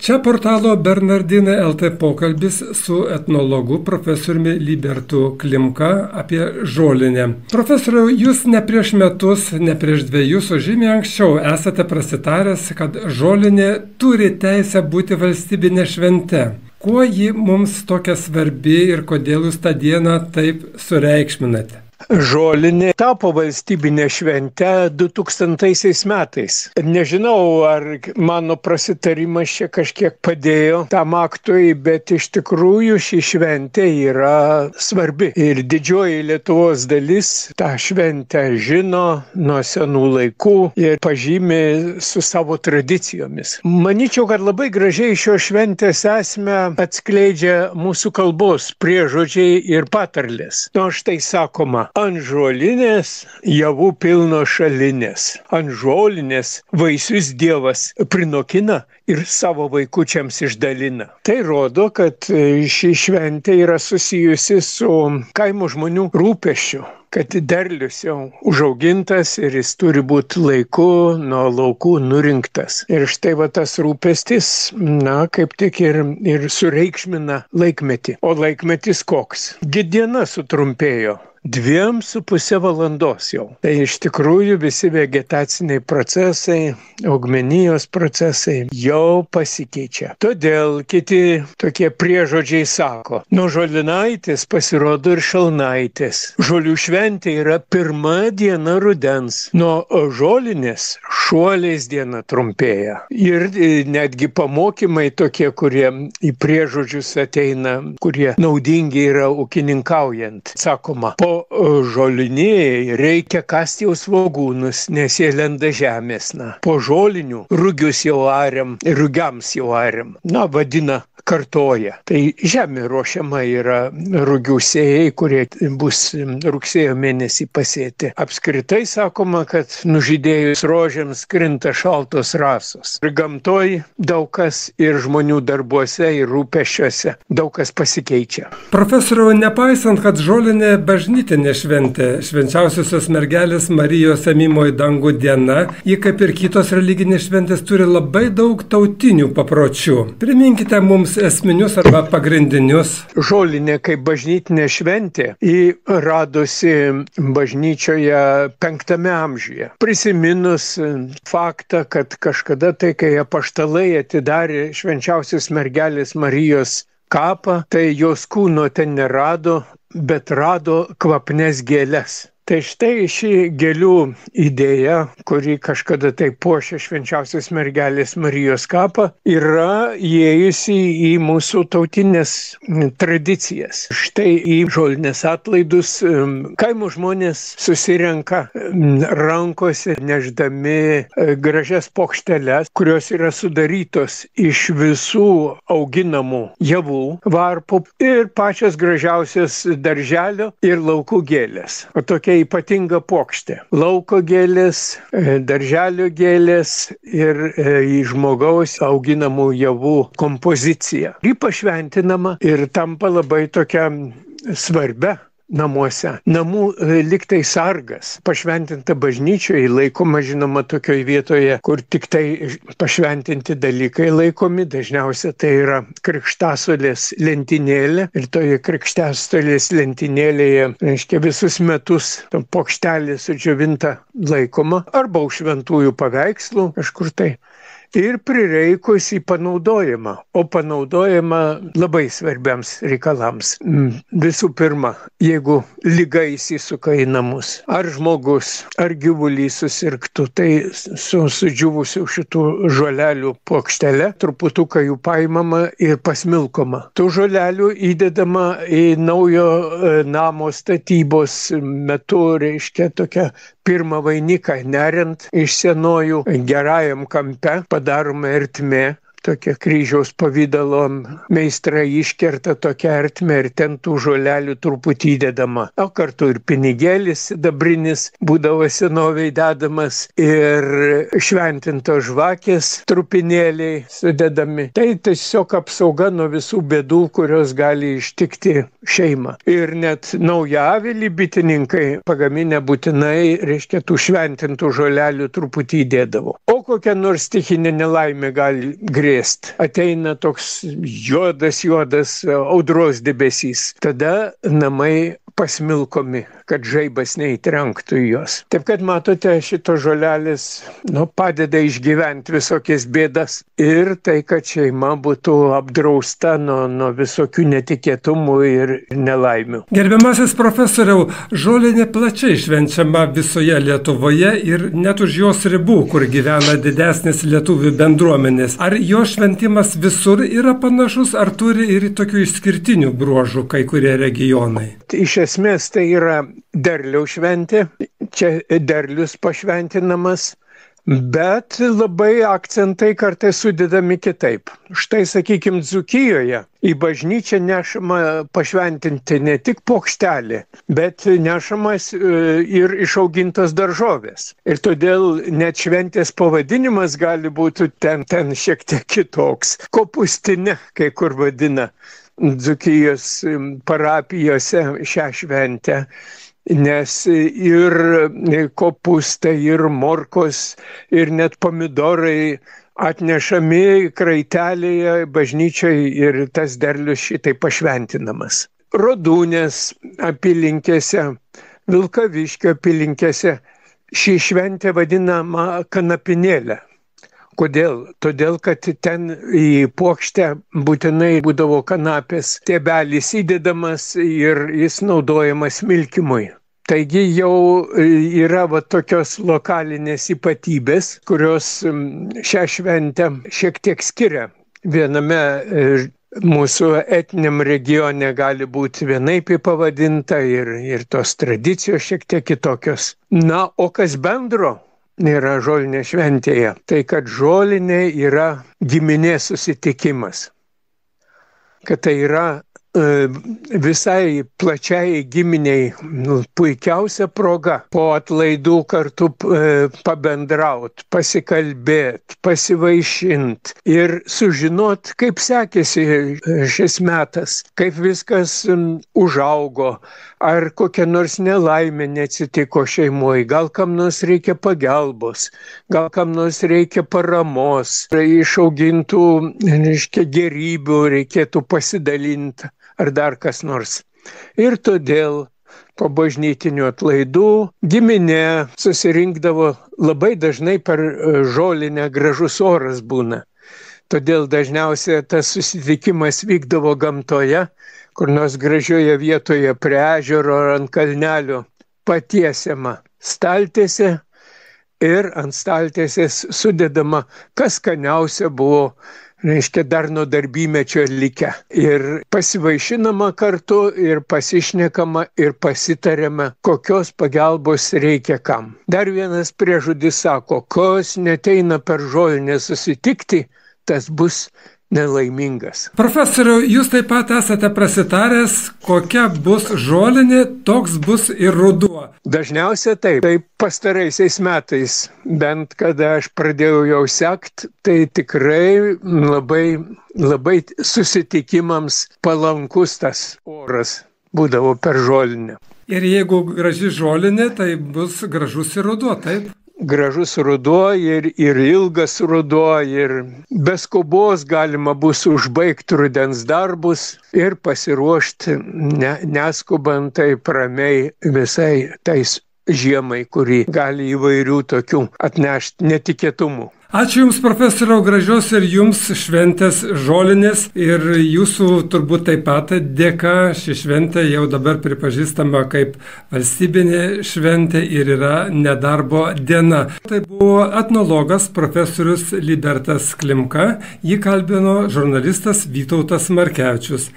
Čia portalo Bernardinai LT pokalbis su etnologu profesoriumi Libertu Klimka apie žolinę. Profesoriau, jūs ne prieš metus, ne prieš 2, o žymiai anksčiau esate prasitaręs, kad žolinė turi teisę būti valstybinė švente. Kuo ji mums tokia svarbi ir kodėl jūs tą dieną taip sureikšminate? Žolinė tapo valstybinė švente 2000 metais. Nežinau, ar mano prasitarimas čia kažkiek padėjo tam aktui, bet iš tikrųjų ši šventė yra svarbi. Ir didžioji Lietuvos dalis tą šventę žino nuo senų laikų ir pažymi su savo tradicijomis. Manyčiau, kad labai gražiai šios šventės esmę atskleidžia mūsų kalbos priežodžiai ir patarlės. Štai sakoma, ant žolinės javų pilnos šalinės, ant žolinės vaisius Dievas prinokina ir savo vaikučiams išdalina. Tai rodo, kad ši šventė yra susijusi su kaimo žmonių rūpesčiu, kad derlius jau užaugintas ir jis turi būti laiku nuo laukų nurinktas. Ir štai va tas rūpestis, kaip tik ir sureikšmina laikmetį. O laikmetis koks? Diena sutrumpėjo. 2,5 valandos jau. Tai iš tikrųjų visi vegetaciniai procesai, augmenijos procesai jau pasikeičia. Todėl kiti tokie priežodžiai sako, nuo žolinaitės pasirodo ir šalnaitės. Žolių šventė yra pirma diena rudens. Nuo žolinės šuoliais diena trumpėja. Ir netgi pamokymai tokie, kurie į priežodžius ateina, kurie naudingi yra ūkininkaujant. Sakoma, po žolinėjai reikia kasti jau svogūnus, nes jie lenda žemėsna. Po žolinių rugius jau ariam, rugiams jau ariam. Vadina, kartoja. Tai žemė ruošiama yra rugių sėjai, kurie bus rugsėjo mėnesį pasėti. Apskritai sakoma, kad nužydėjus rožėms krinta šaltos rasos. Ir gamtoj daug kas ir žmonių darbuose, ir rūpesčiuose daug kas pasikeičia. Profesoriau, nepaisant, kad žolinė bažnytinė šventė, švenčiausiosios mergelės Marijos ėmimo į dangų diena, ji kaip ir kitos religinės šventės turi labai daug tautinių papročių. Priminkite mums esminius arba pagrindinius. Žolinė kaip bažnytinė šventė radosi bažnyčioje 5 amžiuje. Prisiminus faktą, kad kažkada tai, kai apaštalai atidarė švenčiausios mergelės Marijos kapą, tai jos kūno ten nerado, bet rado kvapnes gėles. Tai štai ši gėlių idėja, kuri kažkada tai puošia švenčiausios mergelės Marijos kapą, yra įėjusi į mūsų tautinės tradicijas. Štai į žolinės atlaidus kaimo žmonės susirenka rankose neždami gražias plokšteles, kurios yra sudarytos iš visų auginamų javų, varpų ir pačios gražiausios darželio ir laukų gėlės. O tokia ypatinga puokštė. Lauko gėlės, darželio gėlės ir į žmogaus auginamų javų kompozicija. Ji pašventinama ir tampa labai tokia svarbia namuose. Namų liktai sargas. Pašventinta bažnyčioje laikoma, žinoma, tokioje vietoje, kur tik tai pašventinti dalykai laikomi. Dažniausiai tai yra krikštasuolės lentynėlė. Ir toje krikštasuolės lentynėlėje, reiškia, visus metus puokštelė sudžiovinta laikoma. Arba už šventųjų paveikslų kažkur tai. Ir prireikus į panaudojimą, o panaudojama labai svarbiams reikalams. Visų pirma, jeigu liga įsisuka į namus, ar žmogus, ar gyvulys susirgtų, tai su sudžiūvusiu šitų žolelių plokštele truputuką jų paimama ir pasmilkoma. Tų žolelių įdedama į naujo namo statybos metu, reiškia tokia pirmą vainiką neriant iš senojų gerajam kampe padaroma ertmė. Tokia kryžiaus pavydalo meistrai iškerta tokią ertmę ir ten tų žolelių truputį įdedama. O kartu ir pinigėlis sidabrinis būdavo senovėj dedamas ir šventintos žvakės trupinėliai sudedami. Tai tiesiog apsauga nuo visų bėdų, kurios gali ištikti šeimą. Ir net naują avilį bitininkai pagaminę būtinai, reiškia, tų šventintų žolelių truputį įdėdavo. O kokia nors stichinė nelaimė gali grėst. Ateina toks juodas audros debesys. Tada namai pasmilkomi, kad žaibas neįtrenktų į juos. Taip kad matote, šito žolelės padeda išgyventi visokias bėdas ir tai, kad šeima būtų apdrausta nuo visokių netikėtumų ir nelaimių. Gerbiamasis profesoriau, žolinė plačiai švenčiama visoje Lietuvoje ir net už jos ribų, kur gyvena didesnis lietuvių bendruomenės. Ar jo šventimas visur yra panašus, ar turi ir tokių išskirtinių bruožų kai kurie regionai? Iš esmės tai yra derliaus šventė, čia derlius pašventinamas, bet labai akcentai kartais sudedami kitaip. Štai, sakykime, Dzūkijoje į bažnyčią nešama pašventinti ne tik pokštelė, bet nešamas ir išaugintos daržovės. Ir todėl net šventės pavadinimas gali būti ten šiek tiek kitoks. Kopustinė, kai kur vadina Dzūkijos parapijose šią šventę, nes ir kopustai, ir morkos, ir net pomidorai atnešami kraitelėje bažnyčiai ir tas derlius šitai pašventinamas. Rodūnės apylinkėse, Vilkaviškio apylinkėse ši šventė vadinama kanapinėlė. Kodėl? Todėl, kad ten į puokštę būtinai būdavo kanapės stiebelis įdedamas ir jis naudojamas milkimui. Taigi jau yra tokios lokalinės ypatybės, kurios šią šventę šiek tiek skiria. Viename mūsų etniniam regione gali būti vienaip pavadinta ir tos tradicijos šiek tiek kitokios. Na, o kas bendro yra žolinė šventėje, tai kad žolinė yra giminės susitikimas, kad tai yra visai plačiai giminiai puikiausia proga po atlaidų kartu pabendraut, pasikalbėt, pasivaišint ir sužinot, kaip sekėsi šis metas, kaip viskas užaugo, ar kokia nors nelaimė neatsitiko šeimoje, gal kam nors reikia pagalbos, gal kam nors reikia paramos, išaugintų, gerybių reikėtų pasidalinti, ar dar kas nors. Ir todėl po bažnytinių atlaidų giminė susirinkdavo labai dažnai per žolinę, gražus oras būna. Todėl dažniausiai tas susitikimas vykdavo gamtoje, kur nors gražioje vietoje prie ežero ar ant kalnelio patiesiama staltiesė ir ant staltiesės sudedama, kas skaniausia buvo, dar nuo darbymečio likę. Ir pasivaišinama kartu, ir pasišnekama, ir pasitariama, kokios pagalbos reikia kam. Dar vienas priežodis sako, kas neteina per žolinę susitikti, tas bus nelaimingas. Profesoriau, jūs taip pat esate prasitaręs, kokia bus žolinė, toks bus ir ruduo. Dažniausiai taip. Tai pastaraisiais metais, bent kada aš pradėjau jau sekt, tai tikrai labai susitikimams palankus tas oras būdavo per žolinę. Ir jeigu graži žolinė, tai bus gražus ir ruduo, taip? Gražus ruduo ir ilgas ruduo ir be skubos galima bus užbaigti rudens darbus ir pasiruošti neskubant taip ramiai visai tais žiemai, kuri gali įvairių tokių atnešti netikėtumų. Ačiū Jums, profesoriau, gražios ir Jums šventės žolinės ir Jūsų turbūt taip pat dėka ši šventė jau dabar pripažįstama kaip valstybinė šventė ir yra nedarbo diena. Tai buvo etnologas profesorius Libertas Klimka, jį kalbino žurnalistas Vytautas Markevičius.